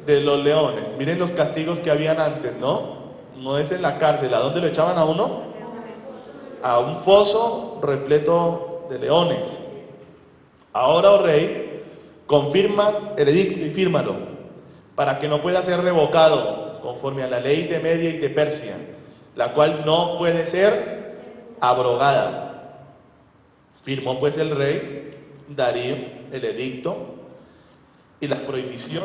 de los leones. Miren los castigos que habían antes, ¿no? No es en la cárcel. ¿A dónde lo echaban a uno? A un foso repleto de leones. Ahora, oh rey, confirma el edicto y fírmalo, para que no pueda ser revocado, conforme a la ley de Media y de Persia, la cual no puede ser abrogada. Firmó pues el rey Darío el edicto y la prohibición.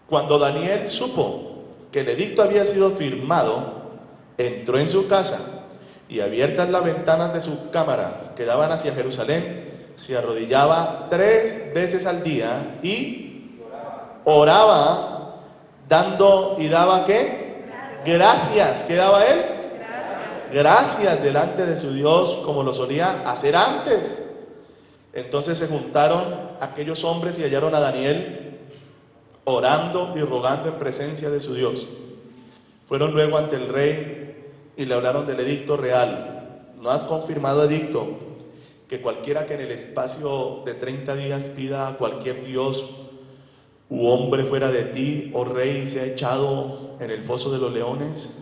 Cuando Daniel supo que el edicto había sido firmado, entró en su casa y, abiertas las ventanas de su cámara que daban hacia Jerusalén, se arrodillaba 3 veces al día y oraba, dando y daba ¿qué? Gracias. ¿Qué daba él? Gracias delante de su Dios, como lo solía hacer antes. Entonces se juntaron aquellos hombres y hallaron a Daniel orando y rogando en presencia de su Dios. Fueron luego ante el rey y le hablaron del edicto real. ¿No has confirmado edicto que cualquiera que en el espacio de 30 días pida a cualquier dios u hombre fuera de ti, oh rey, sea echado en el foso de los leones?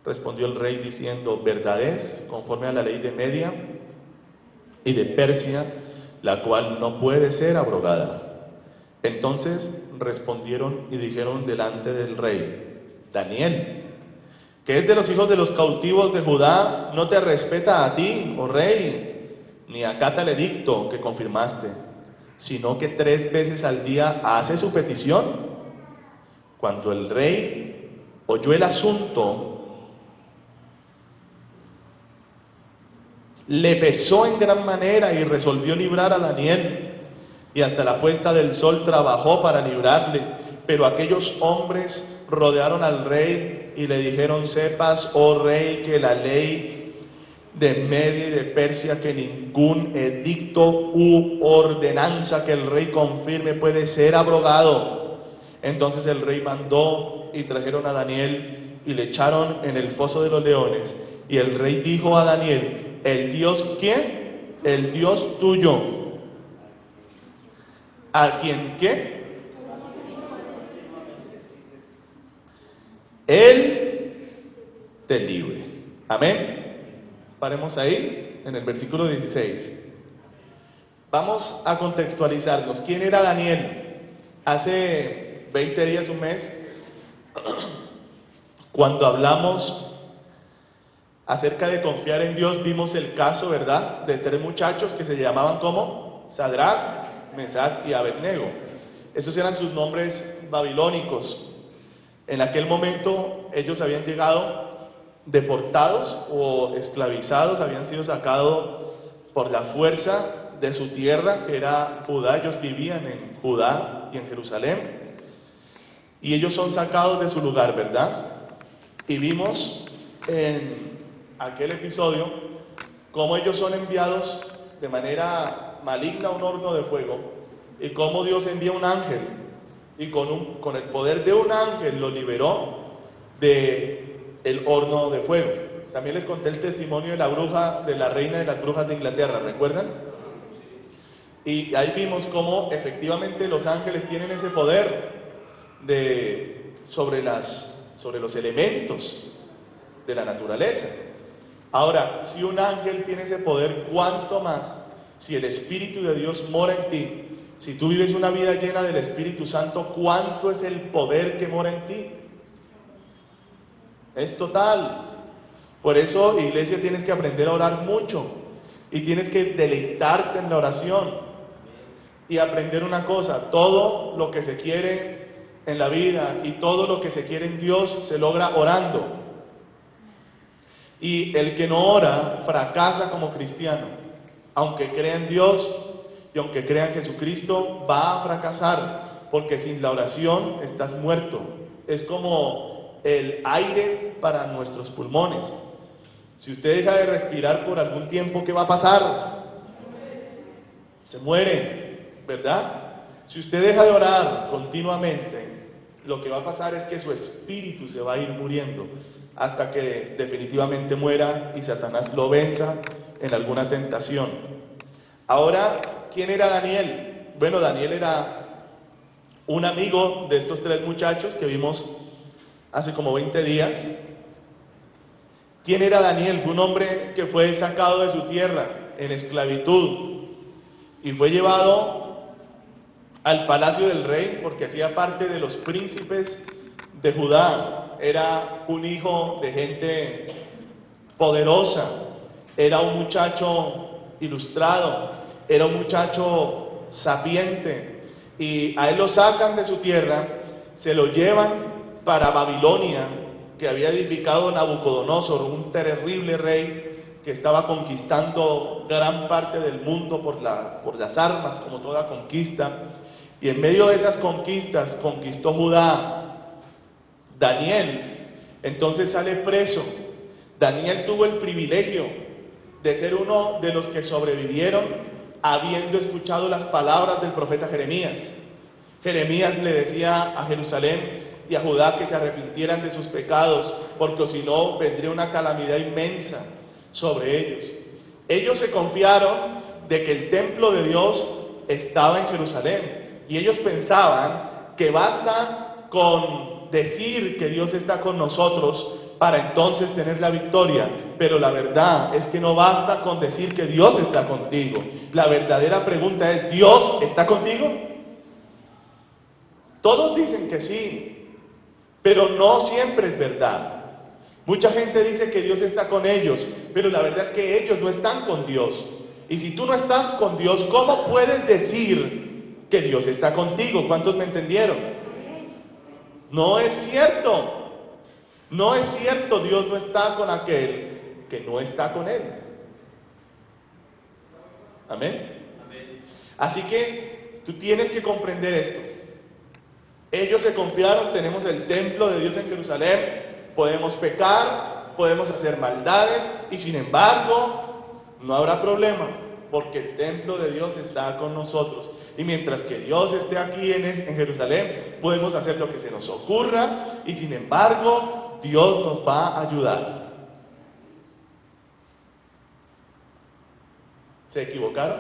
Respondió el rey diciendo: verdad es, conforme a la ley de Media y de Persia, la cual no puede ser abrogada. Entonces respondieron y dijeron delante del rey: Daniel, que es de los hijos de los cautivos de Judá, no te respeta a ti, oh rey, ni acata el edicto que confirmaste, sino que 3 veces al día hace su petición. Cuando el rey oyó el asunto, le pesó en gran manera y resolvió librar a Daniel, y hasta la puesta del sol trabajó para librarle. Pero aquellos hombres rodearon al rey y le dijeron: sepas, oh rey, que la ley de Media y de Persia, que ningún edicto u ordenanza que el rey confirme puede ser abrogado. Entonces el rey mandó y trajeron a Daniel y le echaron en el foso de los leones. Y el rey dijo a Daniel: ¿el Dios quién? El Dios tuyo. ¿A quién qué? Él te libre. Amén. Paremos ahí, en el versículo 16. Vamos a contextualizarnos. ¿Quién era Daniel? Hace 20 días, un mes, cuando hablamos acerca de confiar en Dios, vimos el caso, ¿verdad?, de 3 muchachos que se llamaban ¿cómo? Sadrac, Mesach y Abednego. Esos eran sus nombres babilónicos. En aquel momento ellos habían llegado deportados o esclavizados, habían sido sacados por la fuerza de su tierra, que era Judá. Ellos vivían en Judá y en Jerusalén, y ellos son sacados de su lugar, ¿verdad? Y vimos en aquel episodio cómo ellos son enviados de manera maligna a un horno de fuego, y cómo Dios envía un ángel, y con el poder de un ángel lo liberó de el horno de fuego. También les conté el testimonio de la bruja, de la reina de las brujas de Inglaterra, ¿recuerdan? Y ahí vimos cómo efectivamente los ángeles tienen ese poder sobre los elementos de la naturaleza. Ahora, si un ángel tiene ese poder, ¿cuánto más si el Espíritu de Dios mora en ti? Si tú vives una vida llena del Espíritu Santo, ¿cuánto es el poder que mora en ti? Es total. Por eso, iglesia, tienes que aprender a orar mucho, y tienes que deleitarte en la oración, y aprender una cosa: todo lo que se quiere en la vida y todo lo que se quiere en Dios se logra orando. Y el que no ora fracasa como cristiano. Aunque crea en Dios y aunque crea en Jesucristo, va a fracasar, porque sin la oración estás muerto. Es como el aire para nuestros pulmones. Si usted deja de respirar por algún tiempo, ¿qué va a pasar? Se muere, ¿verdad? Si usted deja de orar continuamente, lo que va a pasar es que su espíritu se va a ir muriendo hasta que definitivamente muera y Satanás lo venza en alguna tentación. Ahora, ¿quién era Daniel? Bueno, Daniel era un amigo de estos tres muchachos que vimos hace como 20 días. ¿Quién era Daniel? Fue un hombre que fue sacado de su tierra en esclavitud y fue llevado al palacio del rey porque hacía parte de los príncipes de Judá. Era un hijo de gente poderosa, era un muchacho ilustrado, era un muchacho sapiente, y a él lo sacan de su tierra, se lo llevan para Babilonia, que había edificado Nabucodonosor, un terrible rey que estaba conquistando gran parte del mundo por las armas, como toda conquista, y en medio de esas conquistas conquistó Judá. Daniel entonces sale preso. Daniel tuvo el privilegio de ser uno de los que sobrevivieron habiendo escuchado las palabras del profeta Jeremías. Jeremías le decía a Jerusalén y a Judá que se arrepintieran de sus pecados, porque si no vendría una calamidad inmensa sobre ellos. Ellos se confiaron de que el templo de Dios estaba en Jerusalén, y ellos pensaban que basta con decir que Dios está con nosotros para entonces tener la victoria, pero la verdad es que no basta con decir que Dios está contigo. La verdadera pregunta es: ¿Dios está contigo? Todos dicen que sí, pero no siempre es verdad. Mucha gente dice que Dios está con ellos, pero la verdad es que ellos no están con Dios. Y si tú no estás con Dios, ¿cómo puedes decir que Dios está contigo? ¿Cuántos me entendieron? No es cierto. No es cierto, Dios no está con aquel que no está con él. Amén. Así que tú tienes que comprender esto. Ellos se confiaron: tenemos el templo de Dios en Jerusalén, podemos pecar, podemos hacer maldades, y sin embargo no habrá problema, porque el templo de Dios está con nosotros. Y mientras que Dios esté aquí en Jerusalén, podemos hacer lo que se nos ocurra, y sin embargo Dios nos va a ayudar. ¿Se equivocaron?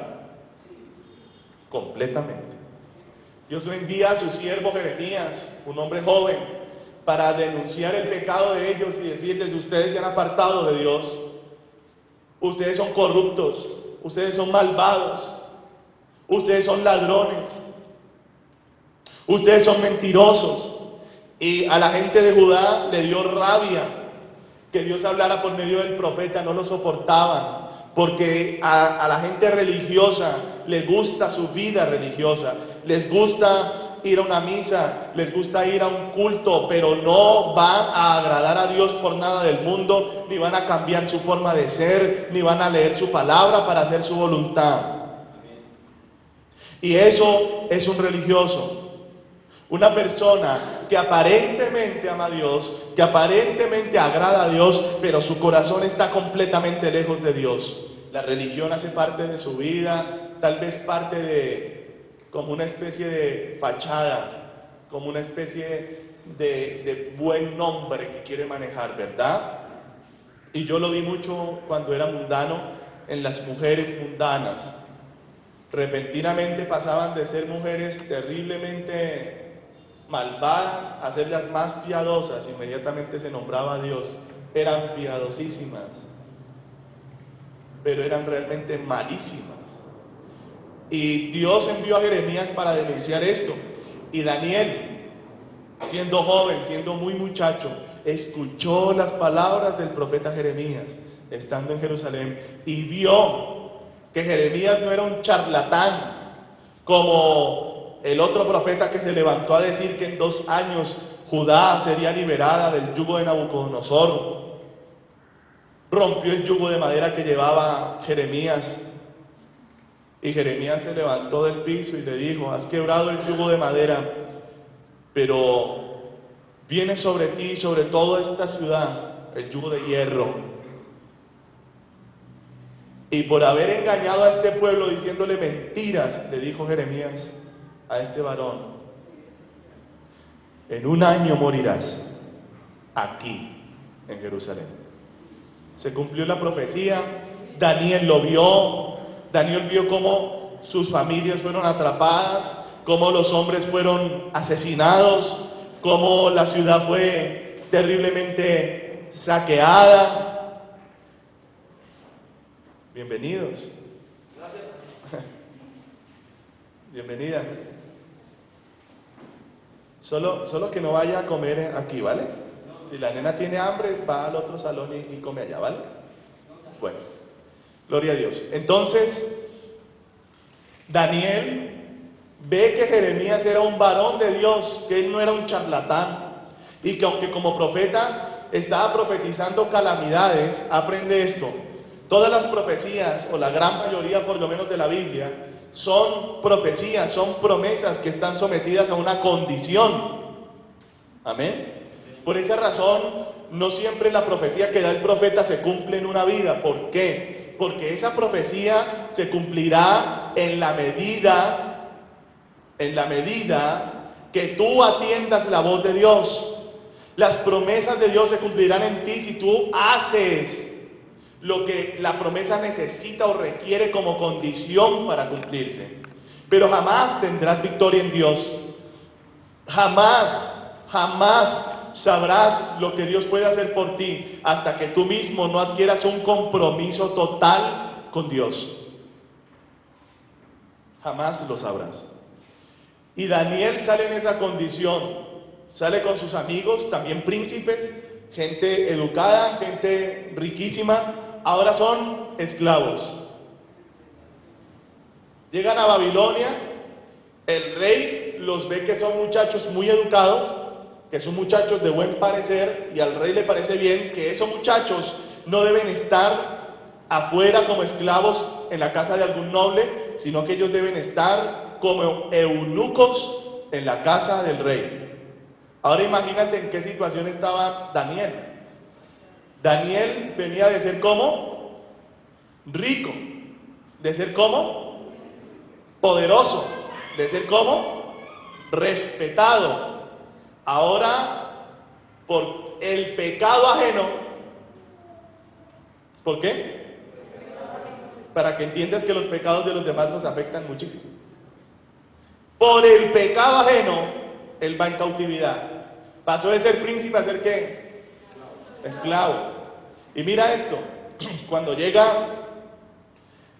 Completamente. Dios envía a su siervo Jeremías, un hombre joven, para denunciar el pecado de ellos y decirles: ustedes se han apartado de Dios, ustedes son corruptos, ustedes son malvados, ustedes son ladrones, ustedes son mentirosos. Y a la gente de Judá le dio rabia que Dios hablara por medio del profeta, no lo soportaban, porque a la gente religiosa les gusta su vida religiosa, les gusta ir a una misa, les gusta ir a un culto, pero no van a agradar a Dios por nada del mundo, ni van a cambiar su forma de ser, ni van a leer su palabra para hacer su voluntad. Y eso es un religioso. Una persona que aparentemente ama a Dios, que aparentemente agrada a Dios, pero su corazón está completamente lejos de Dios. La religión hace parte de su vida, tal vez parte de, como una especie de fachada, como una especie de buen nombre que quiere manejar, ¿verdad? Y yo lo vi mucho cuando era mundano, en las mujeres mundanas. Repentinamente pasaban de ser mujeres terriblemente malvadas a ser las más piadosas. Inmediatamente se nombraba a Dios. Eran piadosísimas, pero eran realmente malísimas. Y Dios envió a Jeremías para denunciar esto. Y Daniel, siendo joven, siendo muy muchacho, escuchó las palabras del profeta Jeremías, estando en Jerusalén, y vio que Jeremías no era un charlatán, como el otro profeta que se levantó a decir que en 2 años Judá sería liberada del yugo de Nabucodonosor. Rompió el yugo de madera que llevaba Jeremías, y Jeremías se levantó del piso y le dijo: has quebrado el yugo de madera, pero viene sobre ti y sobre toda esta ciudad el yugo de hierro. Y por haber engañado a este pueblo diciéndole mentiras, le dijo Jeremías a este varón: en 1 año morirás aquí en Jerusalén. Se cumplió la profecía. Daniel lo vio. Daniel vio cómo sus familias fueron atrapadas, cómo los hombres fueron asesinados, cómo la ciudad fue terriblemente saqueada. Bienvenidos. Bienvenida. Solo que no vaya a comer aquí, ¿vale? Si la nena tiene hambre, va al otro salón y come allá, ¿vale? Bueno, gloria a Dios. Entonces, Daniel ve que Jeremías era un varón de Dios, que él no era un charlatán, y que aunque como profeta estaba profetizando calamidades, aprende esto: todas las profecías, o la gran mayoría por lo menos de la Biblia, son profecías, son promesas que están sometidas a una condición. Amén. Por esa razón, no siempre la profecía que da el profeta se cumple en una vida. ¿Por qué? Porque esa profecía se cumplirá en la medida que tú atiendas la voz de Dios. Las promesas de Dios se cumplirán en ti si tú haces lo que la promesa necesita o requiere como condición para cumplirse. Pero jamás tendrás victoria en Dios. Jamás sabrás lo que Dios puede hacer por ti hasta que tú mismo no adquieras un compromiso total con Dios. Jamás lo sabrás. Y Daniel sale en esa condición, sale con sus amigos, también príncipes, gente educada, gente riquísima, ahora son esclavos. Llegan a Babilonia, el rey los ve que son muchachos muy educados, que son muchachos de buen parecer, y al rey le parece bien que esos muchachos no deben estar afuera como esclavos en la casa de algún noble, sino que ellos deben estar como eunucos en la casa del rey. Ahora imagínate en qué situación estaba Daniel. Daniel venía de ser como rico, de ser como poderoso, de ser como respetado. Ahora, por el pecado ajeno, ¿por qué? Para que entiendas que los pecados de los demás nos afectan muchísimo. Por el pecado ajeno, él va en cautividad. Pasó de ser príncipe a ser ¿qué? Esclavo. Y mira esto, cuando llega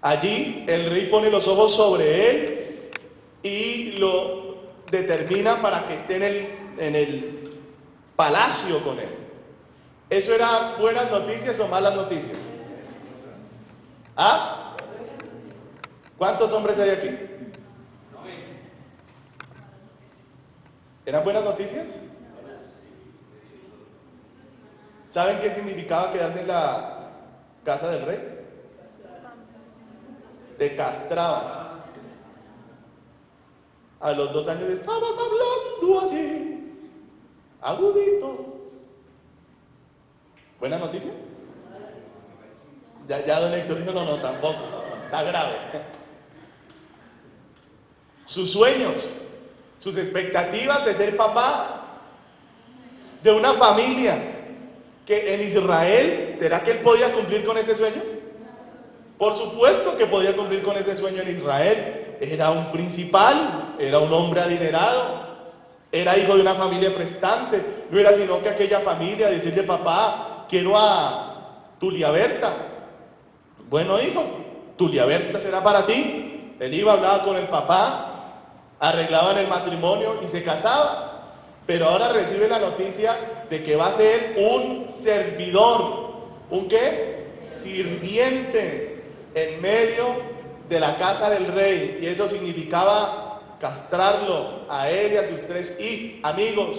allí, el rey pone los ojos sobre él y lo determina para que esté en el palacio con él. ¿Eso era buenas noticias o malas noticias? ¿Ah? ¿Cuántos hombres hay aquí? ¿Eran buenas noticias? ¿Saben qué significaba quedarse en la casa del rey? Te castraban. A los 2 años estabas hablando así, agudito. ¿Buena noticia? Ya don Héctor dijo, no, tampoco, está grave. Sus sueños, sus expectativas de ser papá de una familia que en Israel, ¿será que él podía cumplir con ese sueño? Por supuesto que podía cumplir con ese sueño en Israel. Era un principal, era un hombre adinerado, era hijo de una familia prestante. No era sino que aquella familia decirle, papá, quiero a Tulia Berta. Bueno, hijo, Tulia Berta será para ti. Él iba, hablaba con el papá, arreglaban el matrimonio y se casaba. Pero ahora recibe la noticia de que va a ser un servidor. ¿Un qué? Sirviente en medio de la casa del rey. Y eso significaba castrarlo a él y a sus 3 amigos.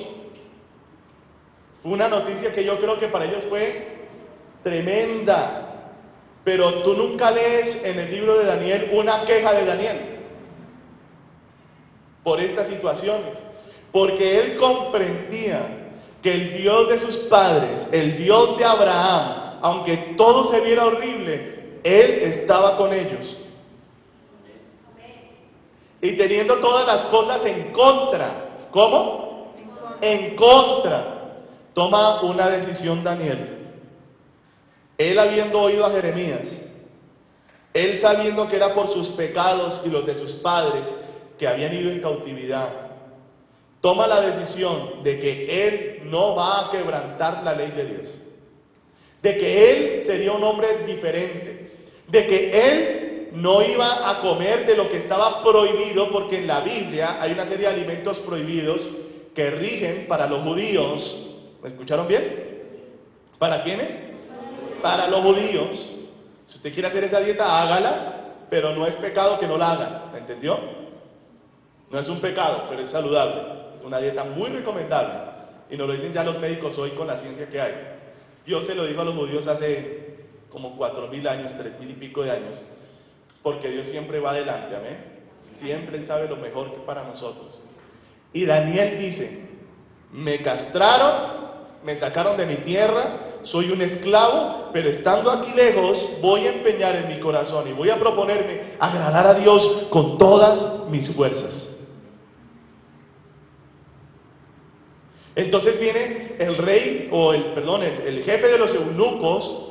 Fue una noticia que yo creo que para ellos fue tremenda. Pero tú nunca lees en el libro de Daniel una queja de Daniel por estas situaciones, porque él comprendía que el Dios de sus padres, el Dios de Abraham, aunque todo se viera horrible, él estaba con ellos. Y teniendo todas las cosas en contra. ¿Cómo? En contra. Toma una decisión Daniel. Él habiendo oído a Jeremías, él sabiendo que era por sus pecados y los de sus padres, que habían ido en cautividad, toma la decisión de que él no va a quebrantar la ley de Dios, de que él sería un hombre diferente, de que él no iba a comer de lo que estaba prohibido, porque en la Biblia hay una serie de alimentos prohibidos que rigen para los judíos. ¿Me escucharon bien? ¿Para quiénes? Para los judíos. Si usted quiere hacer esa dieta, hágala, pero no es pecado que no la haga, ¿me entendió? No es un pecado, pero es saludable. Es una dieta muy recomendable. Y nos lo dicen ya los médicos hoy con la ciencia que hay. Dios se lo dijo a los judíos hace como 4.000 años, 3.000 y pico de años, porque Dios siempre va adelante, amén. Siempre Él sabe lo mejor que para nosotros. Y Daniel dice: me castraron, me sacaron de mi tierra, soy un esclavo, pero estando aquí lejos voy a empeñar en mi corazón y voy a proponerme agradar a Dios con todas mis fuerzas. Entonces viene el rey, el jefe de los eunucos,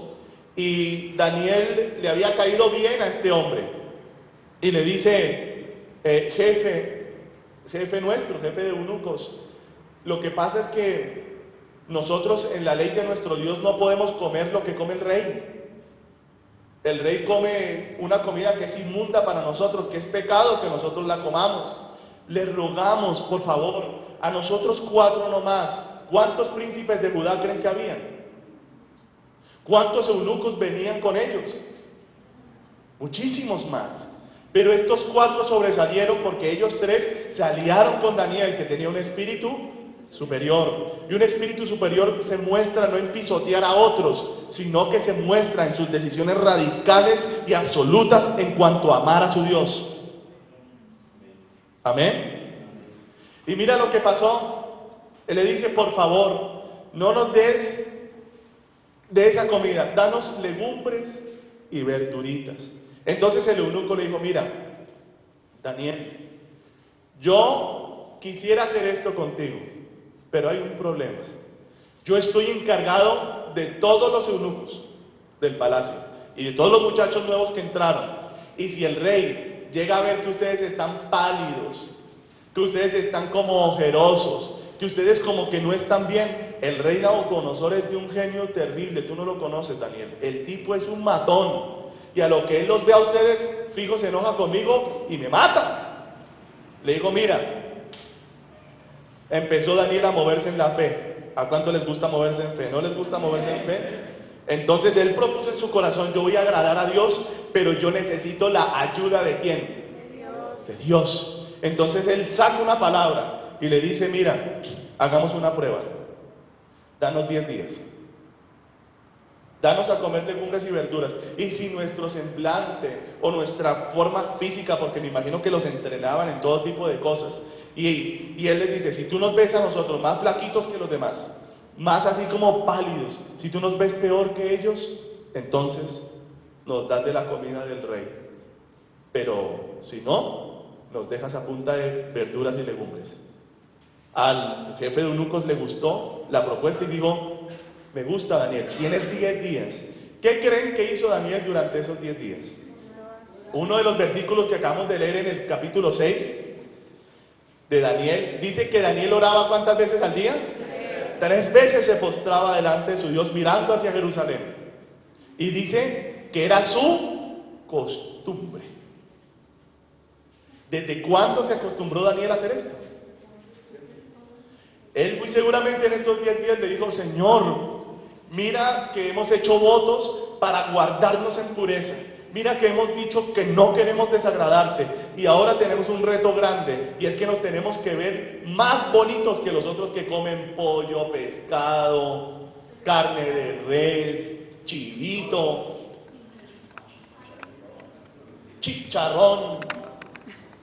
y Daniel le había caído bien a este hombre, y le dice: jefe nuestro, jefe de eunucos, lo que pasa es que nosotros en la ley de nuestro Dios no podemos comer lo que come el rey. El rey come una comida que es inmunda para nosotros, que es pecado que nosotros la comamos. Le rogamos, por favor, a nosotros 4 nomás. ¿Cuántos príncipes de Judá creen que habían? ¿Cuántos eunucos venían con ellos? Muchísimos más. Pero estos 4 sobresalieron porque ellos 3 se aliaron con Daniel, que tenía un espíritu superior. Y un espíritu superior se muestra no en pisotear a otros, sino que se muestra en sus decisiones radicales y absolutas en cuanto a amar a su Dios. Amén. Y mira lo que pasó. Él le dice: por favor, no nos des de esa comida, danos legumbres y verduritas. Entonces el eunuco le dijo: mira, Daniel, yo quisiera hacer esto contigo, pero hay un problema. Yo estoy encargado de todos los eunucos del palacio y de todos los muchachos nuevos que entraron. Y si el rey llega a ver que ustedes están pálidos, que ustedes están como ojerosos, que ustedes como que no están bien, el rey Nabucodonosor es de un genio terrible. Tú no lo conoces, Daniel. El tipo es un matón, y a lo que él los ve a ustedes, fijo, se enoja conmigo y me mata. Le digo: mira, empezó Daniel a moverse en la fe. ¿A cuánto les gusta moverse en fe? ¿No les gusta moverse en fe? Entonces él propuso en su corazón: yo voy a agradar a Dios, pero yo necesito la ayuda ¿de quién? De Dios. Entonces él saca una palabra y le dice: mira, hagamos una prueba. Danos 10 días. Danos a comer legumbres y verduras. Y si nuestro semblante o nuestra forma física, porque me imagino que los entrenaban en todo tipo de cosas, y él les dice: si tú nos ves a nosotros más flaquitos que los demás, más así como pálidos, si tú nos ves peor que ellos, entonces nos das de la comida del rey. Pero si no, nos dejas a punta de verduras y legumbres. Al jefe de eunucos le gustó la propuesta y dijo: me gusta, Daniel, tienes 10 días. ¿Qué creen que hizo Daniel durante esos 10 días? Uno de los versículos que acabamos de leer en el capítulo 6 de Daniel, dice que Daniel oraba ¿cuántas veces al día? 3 veces se postraba delante de su Dios mirando hacia Jerusalén. Y dice que era su costumbre. ¿Desde cuándo se acostumbró Daniel a hacer esto? Él muy seguramente en estos 10 días le dijo: Señor, mira que hemos hecho votos para guardarnos en pureza. Mira que hemos dicho que no queremos desagradarte. Y ahora tenemos un reto grande, y es que nos tenemos que ver más bonitos que los otros que comen pollo, pescado, carne de res, chivito, chicharrón,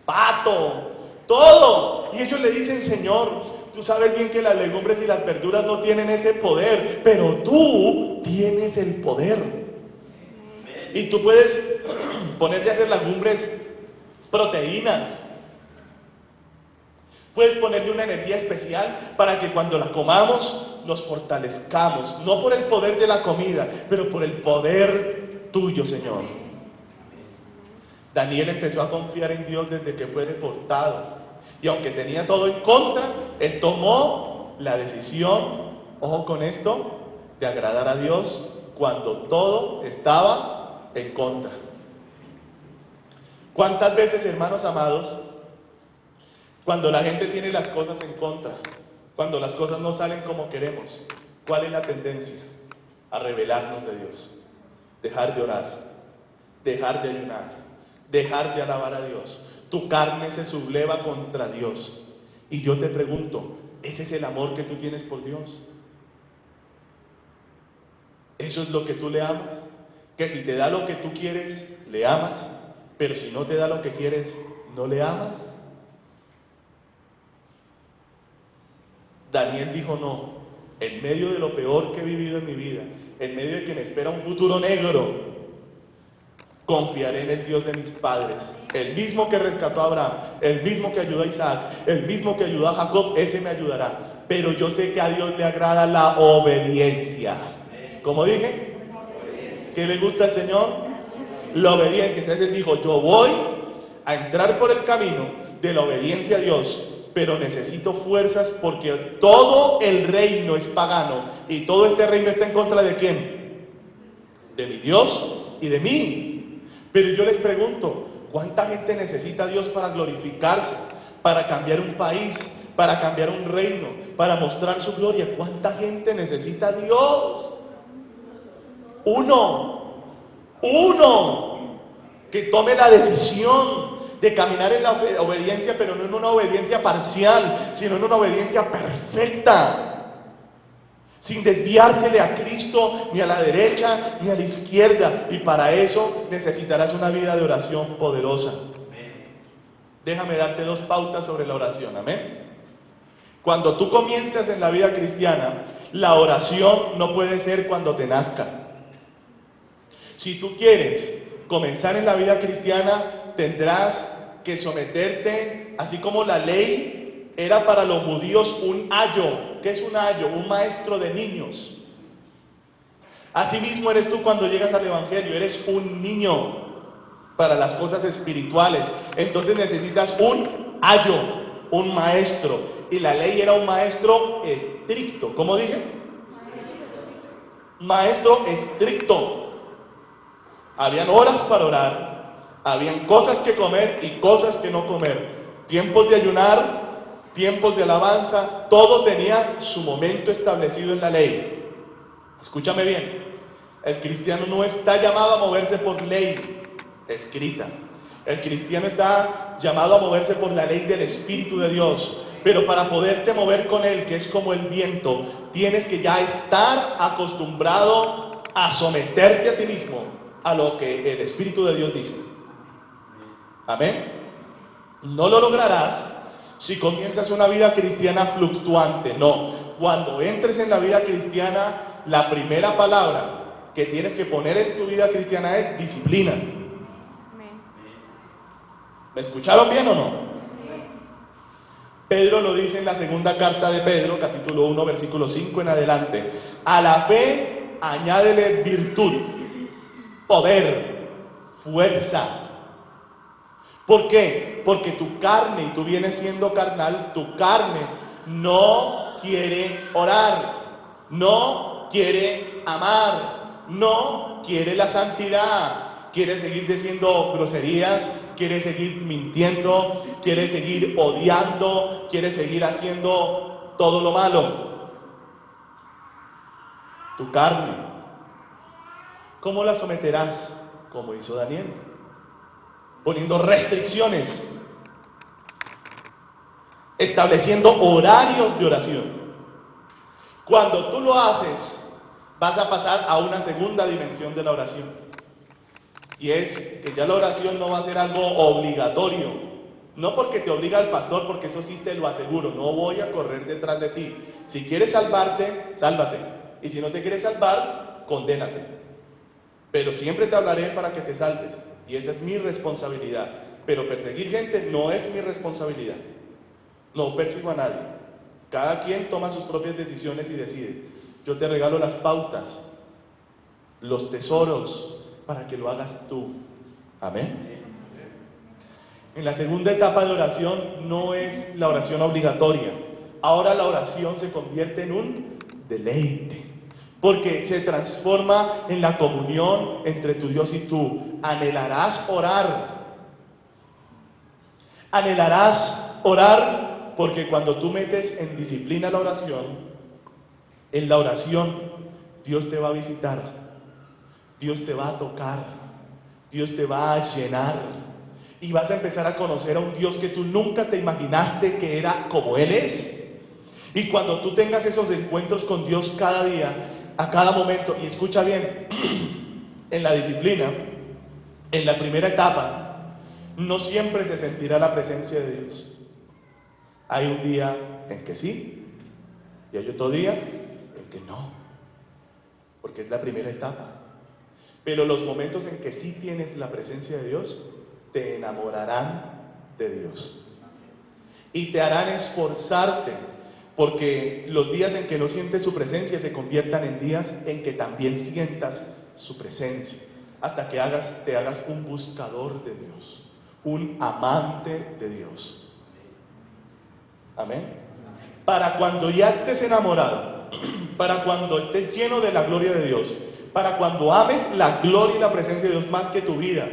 pato, todo. Y ellos le dicen: Señor, tú sabes bien que las legumbres y las verduras no tienen ese poder, pero tú tienes el poder. Y tú puedes ponerle a hacer legumbres proteínas. Puedes ponerle una energía especial para que cuando la comamos nos fortalezcamos. No por el poder de la comida, pero por el poder tuyo, Señor. Daniel empezó a confiar en Dios desde que fue deportado. Y aunque tenía todo en contra, él tomó la decisión, ojo con esto, de agradar a Dios cuando todo estaba en contra. ¿Cuántas veces, hermanos amados, cuando la gente tiene las cosas en contra, cuando las cosas no salen como queremos, cuál es la tendencia? A rebelarnos de Dios, dejar de orar, dejar de ayunar, dejar de alabar a Dios. Tu carne se subleva contra Dios. Y yo te pregunto, ¿ese es el amor que tú tienes por Dios? ¿Eso es lo que tú le amas? Que si te da lo que tú quieres, le amas, pero si no te da lo que quieres, ¿no le amas? Daniel dijo no, en medio de lo peor que he vivido en mi vida, en medio de que me espera un futuro negro, confiaré en el Dios de mis padres, el mismo que rescató a Abraham, el mismo que ayudó a Isaac, el mismo que ayudó a Jacob, ese me ayudará. Pero yo sé que a Dios le agrada la obediencia. ¿Cómo dije? ¿Qué le gusta al Señor? La obediencia. Entonces dijo, yo voy a entrar por el camino de la obediencia a Dios, pero necesito fuerzas porque todo el reino es pagano y todo este reino está en contra ¿de quién? De mi Dios y de mí. Pero yo les pregunto, ¿cuánta gente necesita a Dios para glorificarse, para cambiar un país, para cambiar un reino, para mostrar su gloria? ¿Cuánta gente necesita a Dios? Uno que tome la decisión de caminar en la obediencia, pero no en una obediencia parcial, sino en una obediencia perfecta, sin desviársele a Cristo ni a la derecha ni a la izquierda. Y para eso necesitarás una vida de oración poderosa. Déjame darte 2 pautas sobre la oración, amén. Cuando tú comienzas en la vida cristiana, la oración no puede ser cuando te nazca. Si tú quieres comenzar en la vida cristiana, tendrás que someterte, así como la ley era para los judíos un ayo. ¿Qué es un ayo? Un maestro de niños. Asimismo eres tú cuando llegas al Evangelio, eres un niño para las cosas espirituales. Entonces necesitas un ayo, un maestro. Y la ley era un maestro estricto. ¿Cómo dije? Maestro estricto. Habían horas para orar, habían cosas que comer y cosas que no comer, tiempos de ayunar, tiempos de alabanza, todo tenía su momento establecido en la ley. Escúchame bien, el cristiano no está llamado a moverse por ley escrita, el cristiano está llamado a moverse por la ley del Espíritu de Dios. Pero para poderte mover con él, que es como el viento, tienes que ya estar acostumbrado a someterte a ti mismo a lo que el Espíritu de Dios dice. Amén. No lo lograrás si comienzas una vida cristiana fluctuante. No. Cuando entres en la vida cristiana, la primera palabra que tienes que poner en tu vida cristiana es disciplina. ¿Me escucharon bien o no? Pedro lo dice en la segunda carta de Pedro, capítulo 1, versículo 5 en adelante. A la fe añádele virtud, poder, fuerza. ¿Por qué? Porque tu carne, y tú vienes siendo carnal, tu carne no quiere orar, no quiere amar, no quiere la santidad, quiere seguir diciendo groserías, quiere seguir mintiendo, quiere seguir odiando, quiere seguir haciendo todo lo malo. Tu carne, ¿cómo la someterás? Como hizo Daniel, poniendo restricciones, estableciendo horarios de oración. Cuando tú lo haces, vas a pasar a una segunda dimensión de la oración. Y es que ya la oración no va a ser algo obligatorio. No porque te obliga el pastor, porque eso sí te lo aseguro. No voy a correr detrás de ti. Si quieres salvarte, sálvate. Y si no te quieres salvar, condénate. Pero siempre te hablaré para que te salves. Y esa es mi responsabilidad. Pero perseguir gente no es mi responsabilidad. No persigo a nadie. Cada quien toma sus propias decisiones y decide. Yo te regalo las pautas, los tesoros, para que lo hagas tú. Amén. En la segunda etapa de oración no es la oración obligatoria. Ahora la oración se convierte en un deleite, porque se transforma en la comunión entre tu Dios y tú. Anhelarás orar. Anhelarás orar porque cuando tú metes en disciplina la oración, en la oración Dios te va a visitar, Dios te va a tocar, Dios te va a llenar y vas a empezar a conocer a un Dios que tú nunca te imaginaste que era como Él es. Y cuando tú tengas esos encuentros con Dios cada día, a cada momento, y escucha bien, en la disciplina, en la primera etapa, no siempre se sentirá la presencia de Dios. Hay un día en que sí, y hay otro día en que no, porque es la primera etapa. Pero los momentos en que sí tienes la presencia de Dios, te enamorarán de Dios. Y te harán esforzarte, porque los días en que no sientes su presencia se conviertan en días en que también sientas su presencia, hasta que te hagas un buscador de Dios, un amante de Dios. Amén. Para cuando ya estés enamorado, para cuando estés lleno de la gloria de Dios, para cuando ames la gloria y la presencia de Dios más que tu vida,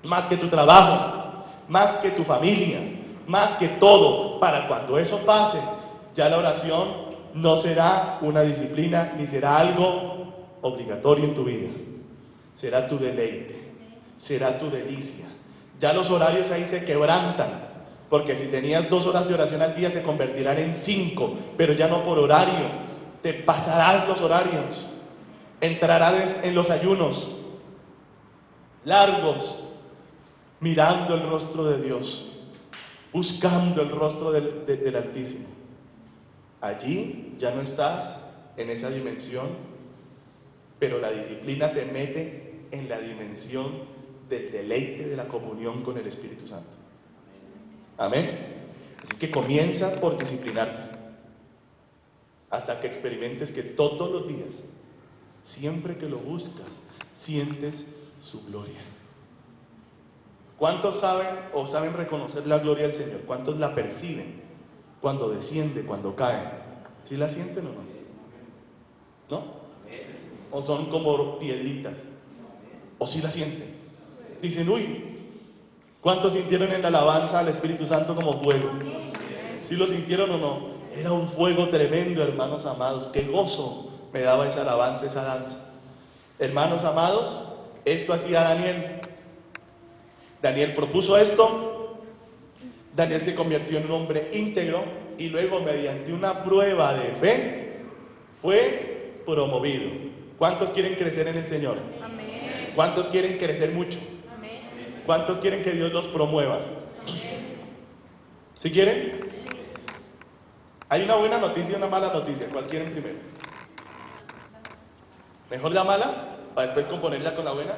más que tu trabajo, más que tu familia, más que todo, para cuando eso pase, ya la oración no será una disciplina ni será algo obligatorio en tu vida. Será tu deleite, será tu delicia. Ya los horarios ahí se quebrantan, porque si tenías 2 horas de oración al día se convertirán en 5, pero ya no por horario, te pasarás los horarios, entrarás en los ayunos largos, mirando el rostro de Dios, buscando el rostro del Altísimo. Allí ya no estás en esa dimensión, pero la disciplina te mete en la dimensión del deleite de la comunión con el Espíritu Santo. Amén. Así que comienza por disciplinarte, hasta que experimentes que todos los días, siempre que lo buscas, sientes su gloria. ¿Cuántos saben o saben reconocer la gloria del Señor? ¿Cuántos la perciben cuando desciende, cuando cae? ¿Sí la sienten o no? ¿No? ¿O son como piedritas? ¿O sí la sienten? Dicen, uy, ¿cuántos sintieron en la alabanza al Espíritu Santo como fuego? ¿Sí lo sintieron o no? Era un fuego tremendo, hermanos amados. Qué gozo me daba esa alabanza, esa danza. Hermanos amados, esto hacía Daniel. Daniel propuso esto, Daniel se convirtió en un hombre íntegro y luego mediante una prueba de fe fue promovido. ¿Cuántos quieren crecer en el Señor? Amén. ¿Cuántos quieren crecer mucho? Amén. ¿Cuántos quieren que Dios los promueva? Amén. ¿Sí quieren? Hay una buena noticia y una mala noticia. ¿Cuál quieren primero? ¿Mejor la mala? Para después componerla con la buena.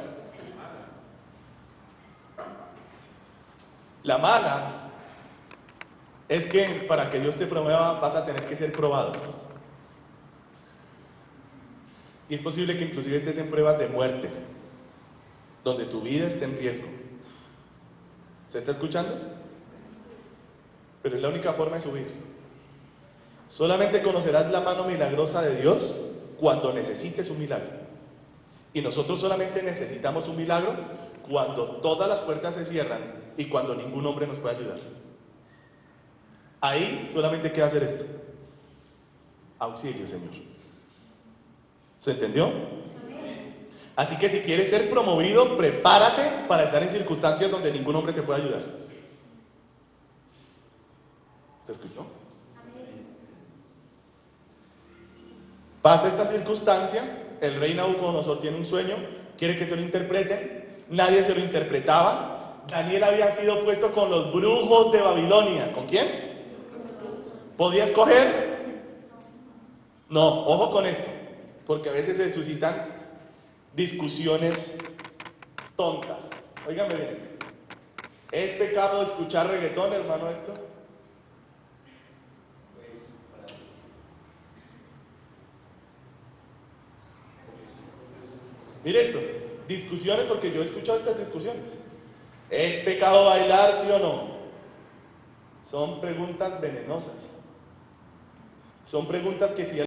La mala es que para que Dios te promueva vas a tener que ser probado. Y es posible que inclusive estés en pruebas de muerte, donde tu vida esté en riesgo. ¿Se está escuchando? Pero es la única forma de subir. Solamente conocerás la mano milagrosa de Dios cuando necesites un milagro. Y nosotros solamente necesitamos un milagro cuando todas las puertas se cierran y cuando ningún hombre nos puede ayudar. Ahí solamente queda hacer esto. Auxilio, Señor. ¿Se entendió? Así que si quieres ser promovido, prepárate para estar en circunstancias donde ningún hombre te pueda ayudar. ¿Se escuchó? Pasa esta circunstancia, el rey Nabucodonosor tiene un sueño, quiere que se lo interpreten, nadie se lo interpretaba. Daniel había sido puesto con los brujos de Babilonia. ¿Con quién? ¿Podía escoger? No, ojo con esto, porque a veces se suscitan discusiones tontas. Óigame bien, ¿es pecado escuchar reggaetón, hermano Héctor? Mire esto, discusiones, porque yo he escuchado estas discusiones. ¿Es pecado bailar, sí o no? Son preguntas venenosas. Son preguntas que si